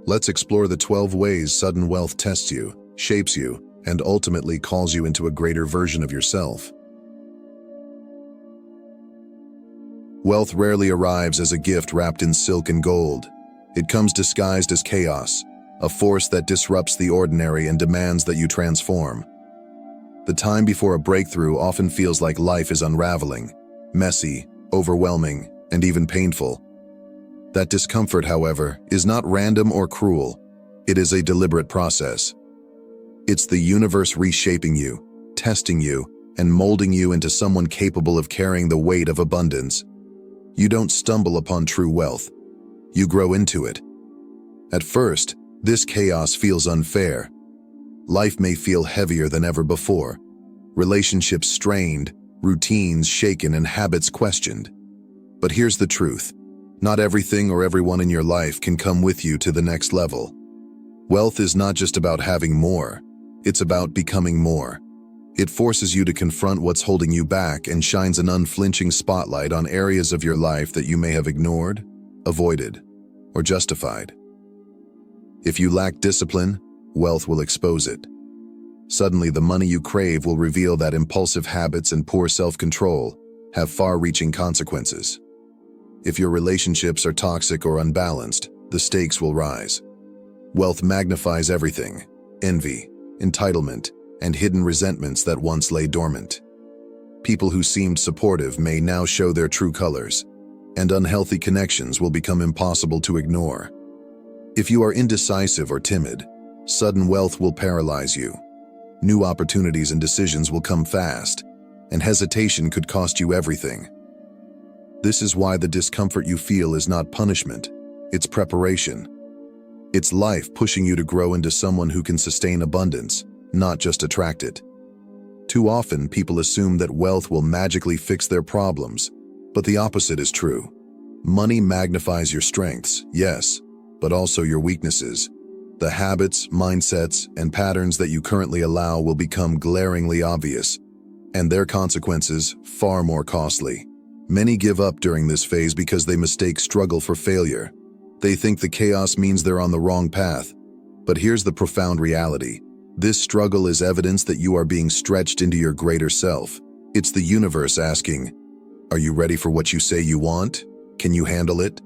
Speaker 1: Let's explore the 12 ways sudden wealth tests you, shapes you, and ultimately calls you into a greater version of yourself. Wealth rarely arrives as a gift wrapped in silk and gold. It comes disguised as chaos, a force that disrupts the ordinary and demands that you transform. The time before a breakthrough often feels like life is unraveling, messy, overwhelming, and even painful. That discomfort, however, is not random or cruel. It is a deliberate process. It's the universe reshaping you, testing you, and molding you into someone capable of carrying the weight of abundance. You don't stumble upon true wealth. You grow into it. At first, this chaos feels unfair. Life may feel heavier than ever before. Relationships strained, routines shaken, and habits questioned. But here's the truth. Not everything or everyone in your life can come with you to the next level. Wealth is not just about having more. It's about becoming more. It forces you to confront what's holding you back and shines an unflinching spotlight on areas of your life that you may have ignored, avoided, or justified. If you lack discipline, wealth will expose it. Suddenly, the money you crave will reveal that impulsive habits and poor self-control have far-reaching consequences. If your relationships are toxic or unbalanced, the stakes will rise. Wealth magnifies everything: envy, entitlement, and hidden resentments that once lay dormant. People who seemed supportive may now show their true colors, and unhealthy connections will become impossible to ignore. If you are indecisive or timid, sudden wealth will paralyze you. New opportunities and decisions will come fast, and hesitation could cost you everything. This is why the discomfort you feel is not punishment, it's preparation. It's life pushing you to grow into someone who can sustain abundance, not just attract it. Too often, people assume that wealth will magically fix their problems, but the opposite is true. Money magnifies your strengths, yes, but also your weaknesses. The habits, mindsets, and patterns that you currently allow will become glaringly obvious, and their consequences far more costly. Many give up during this phase because they mistake struggle for failure. They think the chaos means they're on the wrong path. But here's the profound reality. This struggle is evidence that you are being stretched into your greater self. It's the universe asking, are you ready for what you say you want? Can you handle it?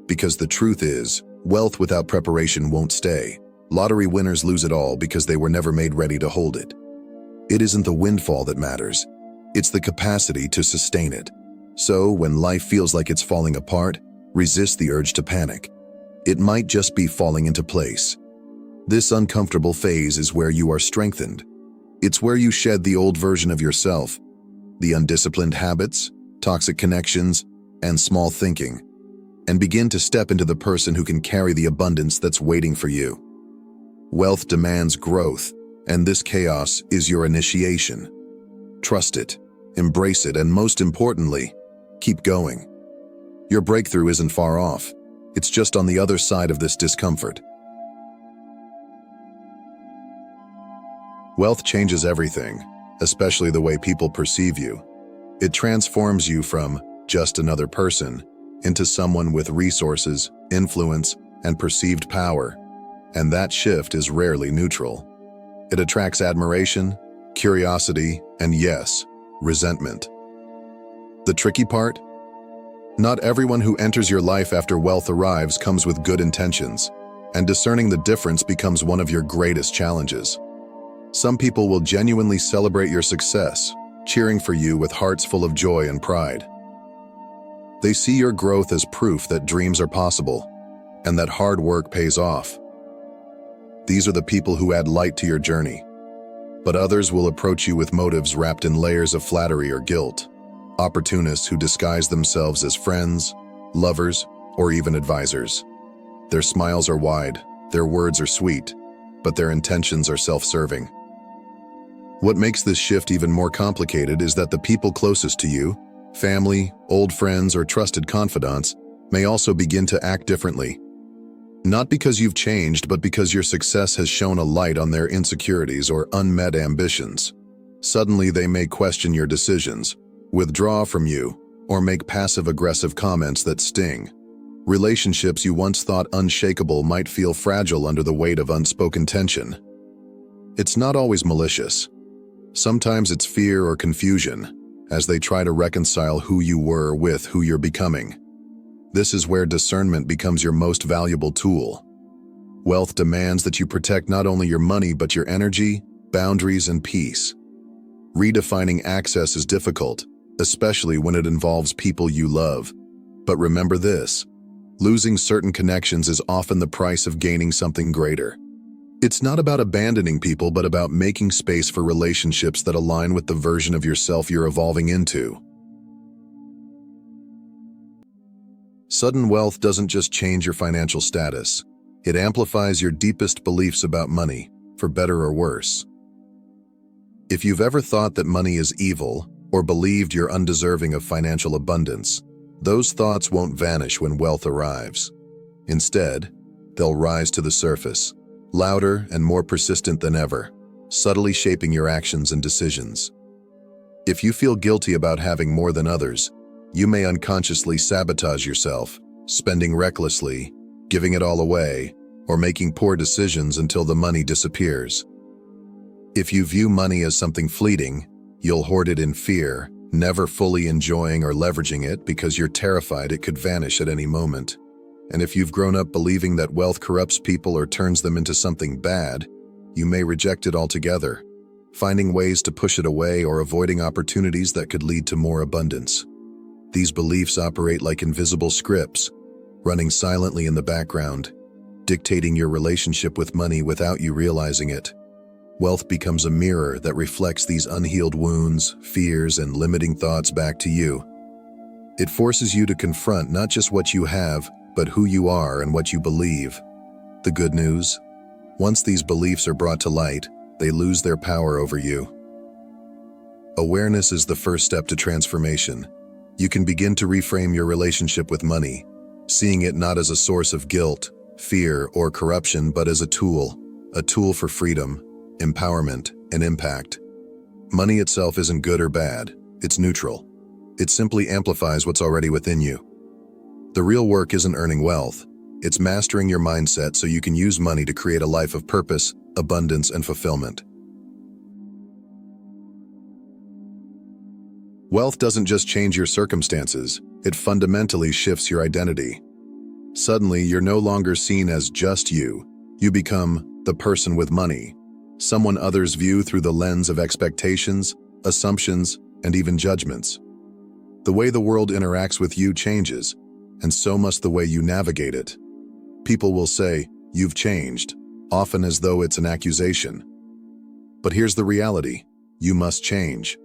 Speaker 1: Because the truth is, wealth without preparation won't stay. Lottery winners lose it all because they were never made ready to hold it. It isn't the windfall that matters. It's the capacity to sustain it. So, when life feels like it's falling apart, resist the urge to panic. It might just be falling into place. This uncomfortable phase is where you are strengthened. It's where you shed the old version of yourself, the undisciplined habits, toxic connections, and small thinking, and begin to step into the person who can carry the abundance that's waiting for you. Wealth demands growth, and this chaos is your initiation. Trust it, embrace it, and most importantly, keep going. Your breakthrough isn't far off. It's just on the other side of this discomfort. Wealth changes everything, especially the way people perceive you. It transforms you from just another person into someone with resources, influence, and perceived power. And that shift is rarely neutral. It attracts admiration, curiosity, and yes, resentment. The tricky part? Not everyone who enters your life after wealth arrives comes with good intentions, and discerning the difference becomes one of your greatest challenges. Some people will genuinely celebrate your success, cheering for you with hearts full of joy and pride. They see your growth as proof that dreams are possible, and that hard work pays off. These are the people who add light to your journey. But others will approach you with motives wrapped in layers of flattery or guilt. Opportunists who disguise themselves as friends, lovers, or even advisors. Their smiles are wide, their words are sweet, but their intentions are self-serving. What makes this shift even more complicated is that the people closest to you, family, old friends, or trusted confidants, may also begin to act differently. Not because you've changed, but because your success has shone a light on their insecurities or unmet ambitions. Suddenly, they may question your decisions, withdraw from you, or make passive-aggressive comments that sting. Relationships you once thought unshakable might feel fragile under the weight of unspoken tension. It's not always malicious. Sometimes it's fear or confusion, as they try to reconcile who you were with who you're becoming. This is where discernment becomes your most valuable tool. Wealth demands that you protect not only your money but your energy, boundaries, and peace. Redefining access is difficult, especially when it involves people you love. But remember this: losing certain connections is often the price of gaining something greater. It's not about abandoning people, but about making space for relationships that align with the version of yourself you're evolving into. Sudden wealth doesn't just change your financial status. It amplifies your deepest beliefs about money, for better or worse. If you've ever thought that money is evil, or believed you're undeserving of financial abundance, those thoughts won't vanish when wealth arrives. Instead, they'll rise to the surface, louder and more persistent than ever, subtly shaping your actions and decisions. If you feel guilty about having more than others, you may unconsciously sabotage yourself, spending recklessly, giving it all away, or making poor decisions until the money disappears. If you view money as something fleeting, you'll hoard it in fear, never fully enjoying or leveraging it because you're terrified it could vanish at any moment. And if you've grown up believing that wealth corrupts people or turns them into something bad, you may reject it altogether, finding ways to push it away or avoiding opportunities that could lead to more abundance. These beliefs operate like invisible scripts, running silently in the background, dictating your relationship with money without you realizing it. Wealth becomes a mirror that reflects these unhealed wounds, fears, and limiting thoughts back to you. It forces you to confront not just what you have, but who you are and what you believe. The good news: once these beliefs are brought to light, they lose their power over you. Awareness is the first step to transformation. You can begin to reframe your relationship with money, seeing it not as a source of guilt, fear, or corruption, but as a tool for freedom, empowerment, and impact. Money itself isn't good or bad, it's neutral. It simply amplifies what's already within you. The real work isn't earning wealth, it's mastering your mindset so you can use money to create a life of purpose, abundance, and fulfillment. Wealth doesn't just change your circumstances, it fundamentally shifts your identity. Suddenly, you're no longer seen as just you. You become the person with money, someone others view through the lens of expectations, assumptions, and even judgments. The way the world interacts with you changes, and so must the way you navigate it. People will say, "You've changed," often as though it's an accusation. But here's the reality: you must change.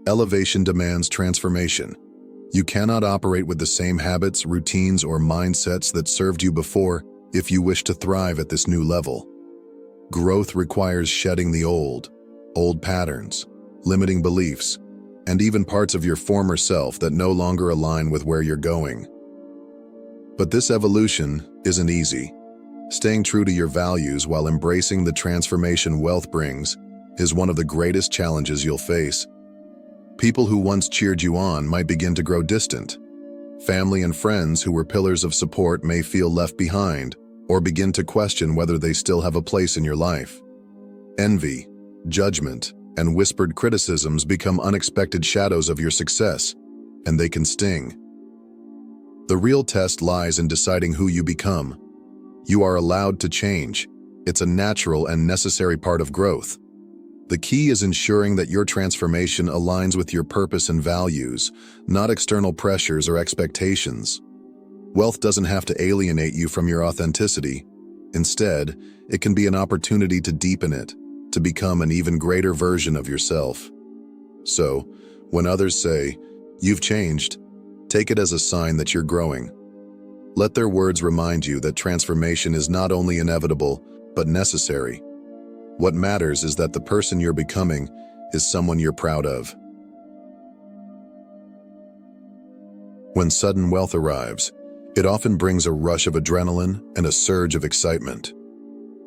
Speaker 1: Elevation demands transformation. You cannot operate with the same habits, routines, or mindsets that served you before if you wish to thrive at this new level. Growth requires shedding the old patterns, limiting beliefs, and even parts of your former self that no longer align with where you're going. But this evolution isn't easy. Staying true to your values while embracing the transformation wealth brings is one of the greatest challenges you'll face. People who once cheered you on might begin to grow distant. Family and friends who were pillars of support may feel left behind or begin to question whether they still have a place in your life. Envy, judgment, and whispered criticisms become unexpected shadows of your success, and they can sting. The real test lies in deciding who you become. You are allowed to change. It's a natural and necessary part of growth. The key is ensuring that your transformation aligns with your purpose and values, not external pressures or expectations. Wealth doesn't have to alienate you from your authenticity. Instead, it can be an opportunity to deepen it, to become an even greater version of yourself. So, when others say, "You've changed," take it as a sign that you're growing. Let their words remind you that transformation is not only inevitable, but necessary. What matters is that the person you're becoming is someone you're proud of. When sudden wealth arrives, it often brings a rush of adrenaline and a surge of excitement.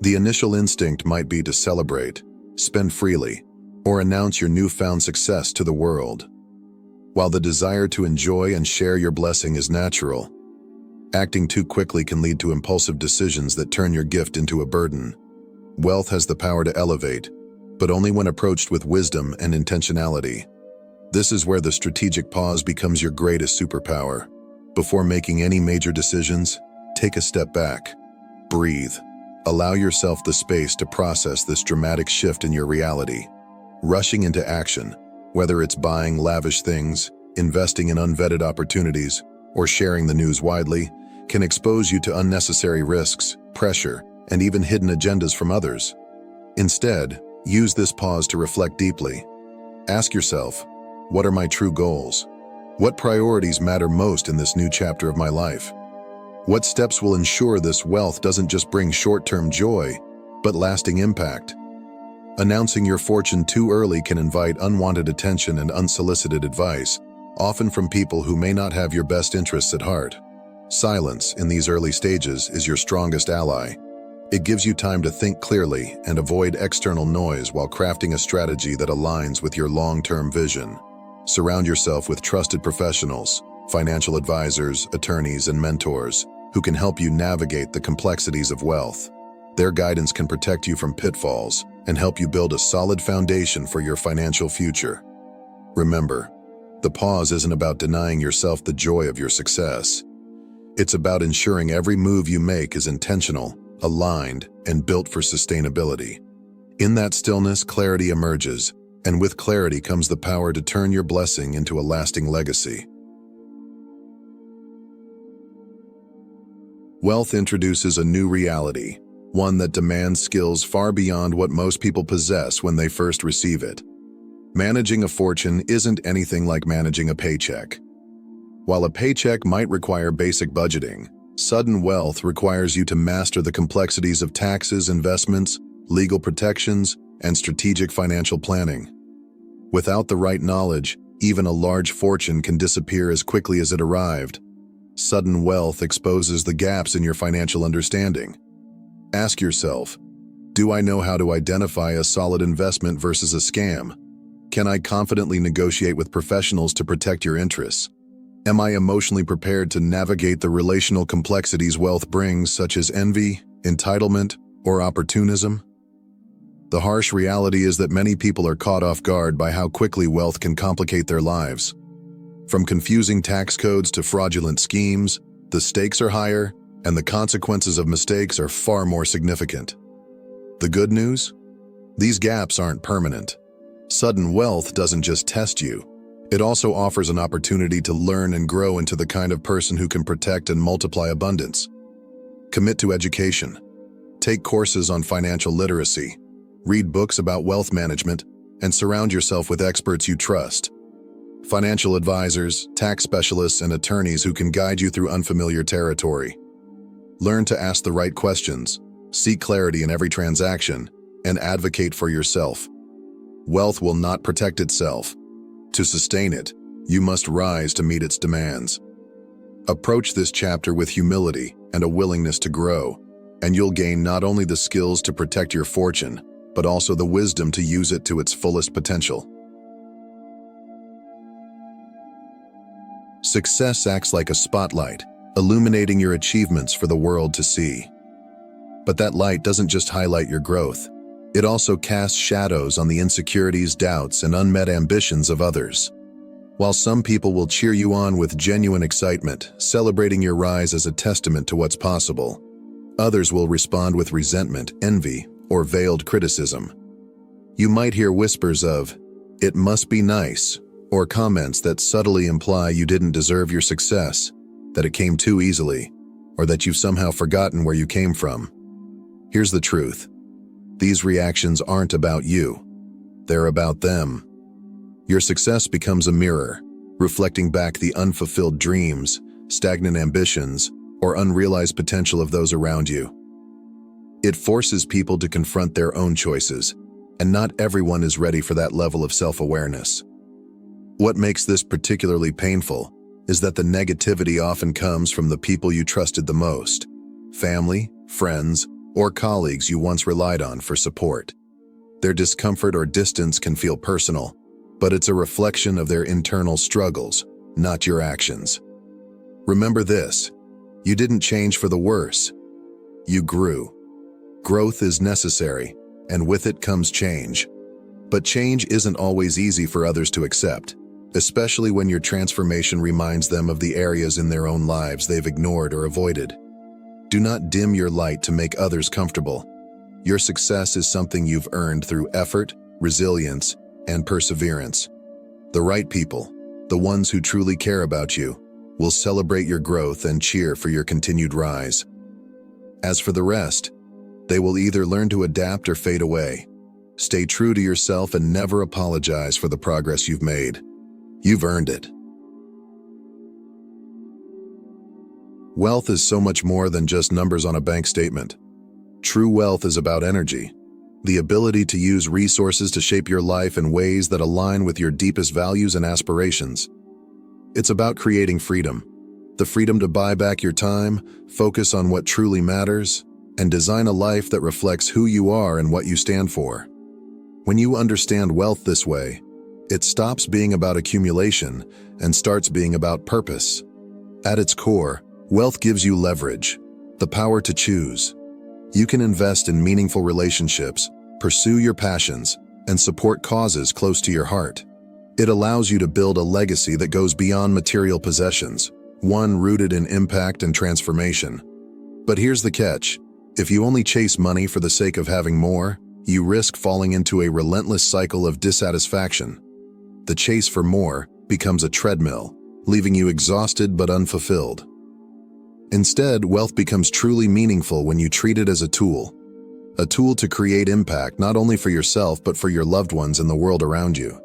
Speaker 1: The initial instinct might be to celebrate, spend freely, or announce your newfound success to the world. While the desire to enjoy and share your blessing is natural, acting too quickly can lead to impulsive decisions that turn your gift into a burden. Wealth has the power to elevate, but only when approached with wisdom and intentionality. This is where the strategic pause becomes your greatest superpower. Before making any major decisions, take a step back. Breathe. Allow yourself the space to process this dramatic shift in your reality. Rushing into action, whether it's buying lavish things, investing in unvetted opportunities, or sharing the news widely, can expose you to unnecessary risks, pressure, and even hidden agendas from others. Instead, use this pause to reflect deeply. Ask yourself, what are my true goals? What priorities matter most in this new chapter of my life? What steps will ensure this wealth doesn't just bring short-term joy, but lasting impact? Announcing your fortune too early can invite unwanted attention and unsolicited advice, often from people who may not have your best interests at heart. Silence in these early stages is your strongest ally. It gives you time to think clearly and avoid external noise while crafting a strategy that aligns with your long-term vision. Surround yourself with trusted professionals, financial advisors, attorneys, and mentors who can help you navigate the complexities of wealth. Their guidance can protect you from pitfalls and help you build a solid foundation for your financial future. Remember, the pause isn't about denying yourself the joy of your success. It's about ensuring every move you make is intentional, aligned, and built for sustainability. In that stillness, clarity emerges, and with clarity comes the power to turn your blessing into a lasting legacy. Wealth introduces a new reality, one that demands skills far beyond what most people possess when they first receive it. Managing a fortune isn't anything like managing a paycheck. While a paycheck might require basic budgeting, sudden wealth requires you to master the complexities of taxes, investments, legal protections, and strategic financial planning. Without the right knowledge, even a large fortune can disappear as quickly as it arrived. Sudden wealth exposes the gaps in your financial understanding. Ask yourself, do I know how to identify a solid investment versus a scam? Can I confidently negotiate with professionals to protect your interests? Am I emotionally prepared to navigate the relational complexities wealth brings, such as envy, entitlement, or opportunism? The harsh reality is that many people are caught off guard by how quickly wealth can complicate their lives. From confusing tax codes to fraudulent schemes, the stakes are higher, and the consequences of mistakes are far more significant. The good news? These gaps aren't permanent. Sudden wealth doesn't just test you. It also offers an opportunity to learn and grow into the kind of person who can protect and multiply abundance. Commit to education. Take courses on financial literacy. Read books about wealth management, and surround yourself with experts you trust. Financial advisors, tax specialists, and attorneys who can guide you through unfamiliar territory. Learn to ask the right questions, seek clarity in every transaction, and advocate for yourself. Wealth will not protect itself. To sustain it, you must rise to meet its demands. Approach this chapter with humility and a willingness to grow, and you'll gain not only the skills to protect your fortune, but also the wisdom to use it to its fullest potential. Success acts like a spotlight, illuminating your achievements for the world to see. But that light doesn't just highlight your growth. It also casts shadows on the insecurities, doubts, and unmet ambitions of others. While some people will cheer you on with genuine excitement, celebrating your rise as a testament to what's possible, others will respond with resentment, envy, or veiled criticism. You might hear whispers of, "It must be nice," or comments that subtly imply you didn't deserve your success, that it came too easily, or that you've somehow forgotten where you came from. Here's the truth. These reactions aren't about you. They're about them. Your success becomes a mirror, reflecting back the unfulfilled dreams, stagnant ambitions, or unrealized potential of those around you. It forces people to confront their own choices, and not everyone is ready for that level of self-awareness. What makes this particularly painful is that the negativity often comes from the people you trusted the most: family, friends, or colleagues you once relied on for support. Their discomfort or distance can feel personal, but it's a reflection of their internal struggles, not your actions. Remember this: you didn't change for the worse. You grew. Growth is necessary, and with it comes change. But change isn't always easy for others to accept, especially when your transformation reminds them of the areas in their own lives they've ignored or avoided. Do not dim your light to make others comfortable. Your success is something you've earned through effort, resilience, and perseverance. The right people, the ones who truly care about you, will celebrate your growth and cheer for your continued rise. As for the rest, they will either learn to adapt or fade away. Stay true to yourself and never apologize for the progress you've made. You've earned it. Wealth is so much more than just numbers on a bank statement. True wealth is about energy, the ability to use resources to shape your life in ways that align with your deepest values and aspirations. It's about creating freedom, the freedom to buy back your time, focus on what truly matters, and design a life that reflects who you are and what you stand for. When you understand wealth this way, it stops being about accumulation and starts being about purpose. At its core, wealth gives you leverage, the power to choose. You can invest in meaningful relationships, pursue your passions, and support causes close to your heart. It allows you to build a legacy that goes beyond material possessions, one rooted in impact and transformation. But here's the catch: if you only chase money for the sake of having more, you risk falling into a relentless cycle of dissatisfaction. The chase for more becomes a treadmill, leaving you exhausted but unfulfilled. Instead, wealth becomes truly meaningful when you treat it as a tool to create impact not only for yourself but for your loved ones and the world around you.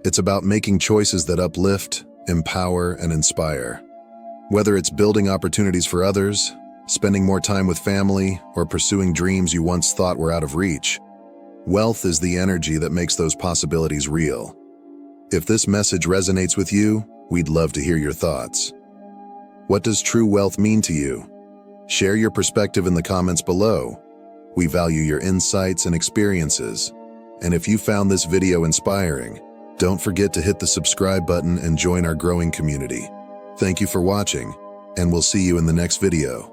Speaker 1: It's about making choices that uplift, empower, and inspire. Whether it's building opportunities for others, spending more time with family, or pursuing dreams you once thought were out of reach, wealth is the energy that makes those possibilities real. If this message resonates with you, we'd love to hear your thoughts. What does true wealth mean to you? Share your perspective in the comments below. We value your insights and experiences. And if you found this video inspiring, don't forget to hit the subscribe button and join our growing community. Thank you for watching, and we'll see you in the next video.